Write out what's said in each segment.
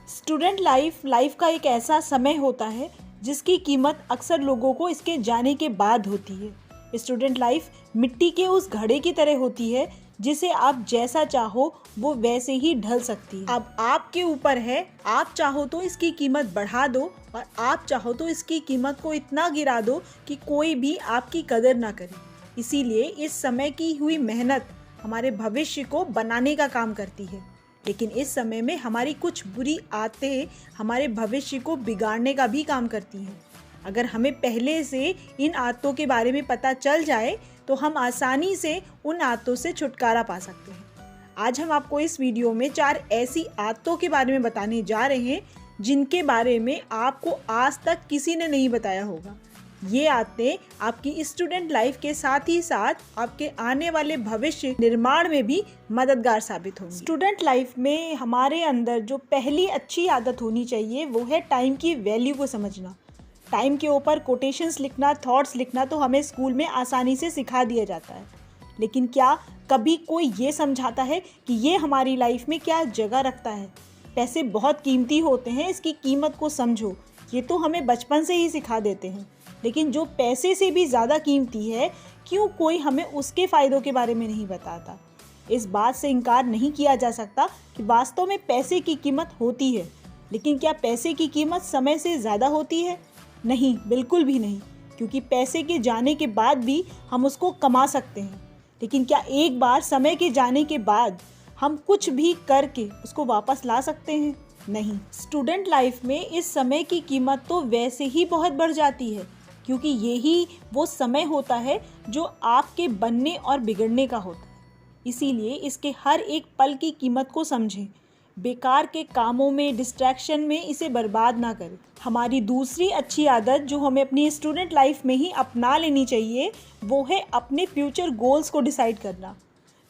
Student life का एक ऐसा समय होता है जिसकी कीमत अक्सर लोगों को इसके जाने के बाद होती है। स्टूडेंट लाइफ मिट्टी के उस घड़े की तरह होती है जिसे आप जैसा चाहो वो वैसे ही ढल सकती है। अब आपके ऊपर है, आप चाहो तो इसकी कीमत बढ़ा दो और आप चाहो तो इसकी कीमत को इतना गिरा दो कि कोई भी आपकी कदर ना करे। इसीलिए इस समय की हुई मेहनत हमारे भविष्य को बनाने का काम करती है, लेकिन इस समय में हमारी कुछ बुरी आदतें हमारे भविष्य को बिगाड़ने का भी काम करती हैं। अगर हमें पहले से इन आदतों के बारे में पता चल जाए तो हम आसानी से उन आदतों से छुटकारा पा सकते हैं। आज हम आपको इस वीडियो में 4 ऐसी आदतों के बारे में बताने जा रहे हैं जिनके बारे में आपको आज तक किसी ने नहीं बताया होगा। ये आदतें आपकी स्टूडेंट लाइफ के साथ ही साथ आपके आने वाले भविष्य निर्माण में भी मददगार साबित होंगी। स्टूडेंट लाइफ में हमारे अंदर जो पहली अच्छी आदत होनी चाहिए वो है टाइम की वैल्यू को समझना। टाइम के ऊपर कोटेशंस लिखना, थॉट्स लिखना तो हमें स्कूल में आसानी से सिखा दिया जाता है, लेकिन क्या कभी कोई ये समझाता है कि ये हमारी लाइफ में क्या जगह रखता है? पैसे बहुत कीमती होते हैं, इसकी कीमत को समझो, ये तो हमें बचपन से ही सिखा देते हैं। लेकिन जो पैसे से भी ज़्यादा कीमती है, क्यों कोई हमें उसके फ़ायदों के बारे में नहीं बताता? इस बात से इनकार नहीं किया जा सकता कि वास्तव में पैसे की कीमत होती है, लेकिन क्या पैसे की कीमत समय से ज़्यादा होती है? नहीं, बिल्कुल भी नहीं, क्योंकि पैसे के जाने के बाद भी हम उसको कमा सकते हैं, लेकिन क्या एक बार समय के जाने के बाद हम कुछ भी करके उसको वापस ला सकते हैं? नहीं। स्टूडेंट लाइफ में इस समय की कीमत तो वैसे ही बहुत बढ़ जाती है, क्योंकि यही वो समय होता है जो आपके बनने और बिगड़ने का होता है। इसीलिए इसके हर एक पल की कीमत को समझें। बेकार के कामों में, डिस्ट्रैक्शन में इसे बर्बाद ना करें। हमारी दूसरी अच्छी आदत जो हमें अपनी स्टूडेंट लाइफ में ही अपना लेनी चाहिए वो है अपने फ्यूचर गोल्स को डिसाइड करना।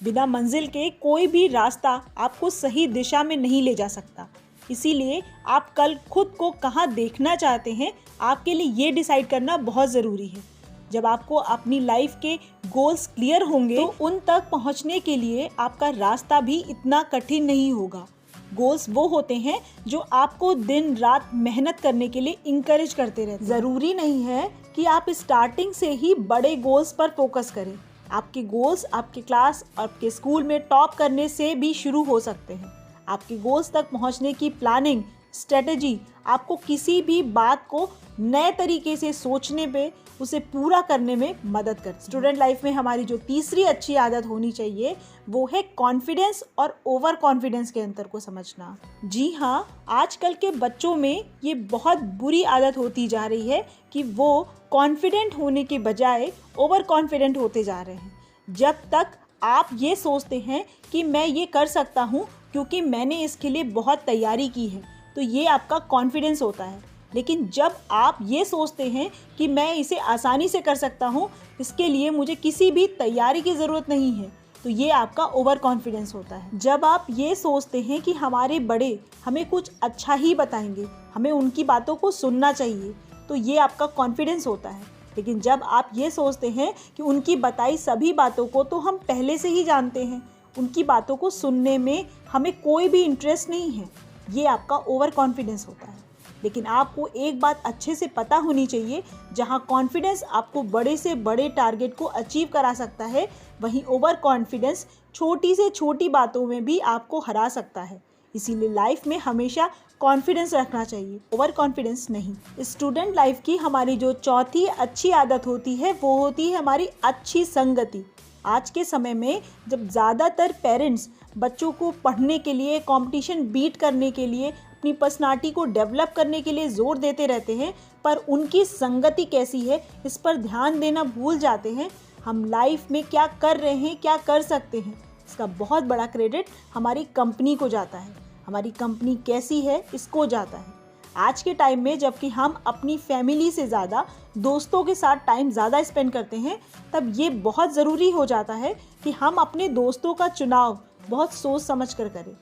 बिना मंजिल के कोई भी रास्ता आपको सही दिशा में नहीं ले जा सकता। इसीलिए आप कल खुद को कहाँ देखना चाहते हैं, आपके लिए ये डिसाइड करना बहुत ज़रूरी है। जब आपको अपनी लाइफ के गोल्स क्लियर होंगे तो उन तक पहुँचने के लिए आपका रास्ता भी इतना कठिन नहीं होगा। गोल्स वो होते हैं जो आपको दिन रात मेहनत करने के लिए इंकरेज करते रहते हैं। ज़रूरी नहीं है कि आप स्टार्टिंग से ही बड़े गोल्स पर फोकस करें। आपके गोल्स आपके क्लास, आपके स्कूल में टॉप करने से भी शुरू हो सकते हैं। आपके गोल्स तक पहुंचने की प्लानिंग, स्ट्रेटजी आपको किसी भी बात को नए तरीके से सोचने पे उसे पूरा करने में मदद करती है। स्टूडेंट लाइफ में हमारी जो तीसरी अच्छी आदत होनी चाहिए वो है कॉन्फिडेंस और ओवर कॉन्फिडेंस के अंतर को समझना। जी हाँ, आजकल के बच्चों में ये बहुत बुरी आदत होती जा रही है कि वो कॉन्फिडेंट होने के बजाय ओवर कॉन्फिडेंट होते जा रहे हैं। जब तक आप ये सोचते हैं कि मैं ये कर सकता हूँ क्योंकि मैंने इसके लिए बहुत तैयारी की है, तो ये आपका कॉन्फिडेंस होता है। लेकिन जब आप ये सोचते हैं कि मैं इसे आसानी से कर सकता हूँ, इसके लिए मुझे किसी भी तैयारी की ज़रूरत नहीं है, तो ये आपका ओवर कॉन्फिडेंस होता है। जब आप ये सोचते हैं कि हमारे बड़े हमें कुछ अच्छा ही बताएंगे, हमें उनकी बातों को सुनना चाहिए, तो ये आपका कॉन्फिडेंस होता है। लेकिन जब आप ये सोचते हैं कि उनकी बताई सभी बातों को तो हम पहले से ही जानते हैं, उनकी बातों को सुनने में हमें कोई भी इंटरेस्ट नहीं है, ये आपका ओवर कॉन्फिडेंस होता है। लेकिन आपको एक बात अच्छे से पता होनी चाहिए, जहां कॉन्फिडेंस आपको बड़े से बड़े टारगेट को अचीव करा सकता है, वहीं ओवर कॉन्फिडेंस छोटी से छोटी बातों में भी आपको हरा सकता है। इसीलिए लाइफ में हमेशा कॉन्फिडेंस रखना चाहिए, ओवर कॉन्फिडेंस नहीं। स्टूडेंट लाइफ की हमारी जो चौथी अच्छी आदत होती है वो होती है हमारी अच्छी संगति। आज के समय में जब ज़्यादातर पेरेंट्स बच्चों को पढ़ने के लिए, कंपटीशन बीट करने के लिए, अपनी पर्सनालिटी को डेवलप करने के लिए ज़ोर देते रहते हैं, पर उनकी संगति कैसी है इस पर ध्यान देना भूल जाते हैं। हम लाइफ में क्या कर रहे हैं, क्या कर सकते हैं, इसका बहुत बड़ा क्रेडिट हमारी कंपनी को जाता है। हमारी कंपनी कैसी है इसको जाता है। आज के टाइम में जबकि हम अपनी फैमिली से ज़्यादा दोस्तों के साथ टाइम ज़्यादा स्पेंड करते हैं, तब ये बहुत ज़रूरी हो जाता है कि हम अपने दोस्तों का चुनाव बहुत सोच समझ कर करें।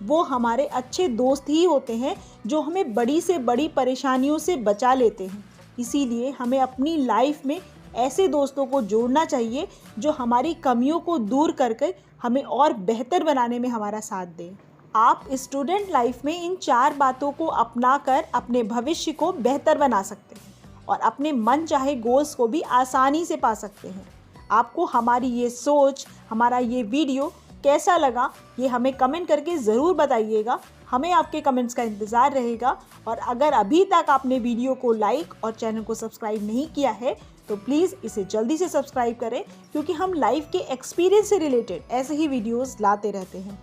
वो हमारे अच्छे दोस्त ही होते हैं जो हमें बड़ी से बड़ी परेशानियों से बचा लेते हैं। इसीलिए हमें अपनी लाइफ में ऐसे दोस्तों को जोड़ना चाहिए जो हमारी कमियों को दूर करके हमें और बेहतर बनाने में हमारा साथ दें। आप स्टूडेंट लाइफ में इन 4 बातों को अपनाकर अपने भविष्य को बेहतर बना सकते हैं और अपने मन चाहे गोल्स को भी आसानी से पा सकते हैं। आपको हमारी ये सोच, हमारा ये वीडियो कैसा लगा, ये हमें कमेंट करके ज़रूर बताइएगा। हमें आपके कमेंट्स का इंतज़ार रहेगा। और अगर अभी तक आपने वीडियो को लाइक और चैनल को सब्सक्राइब नहीं किया है तो प्लीज़ इसे जल्दी से सब्सक्राइब करें, क्योंकि हम लाइफ के एक्सपीरियंस से रिलेटेड ऐसे ही वीडियोस लाते रहते हैं।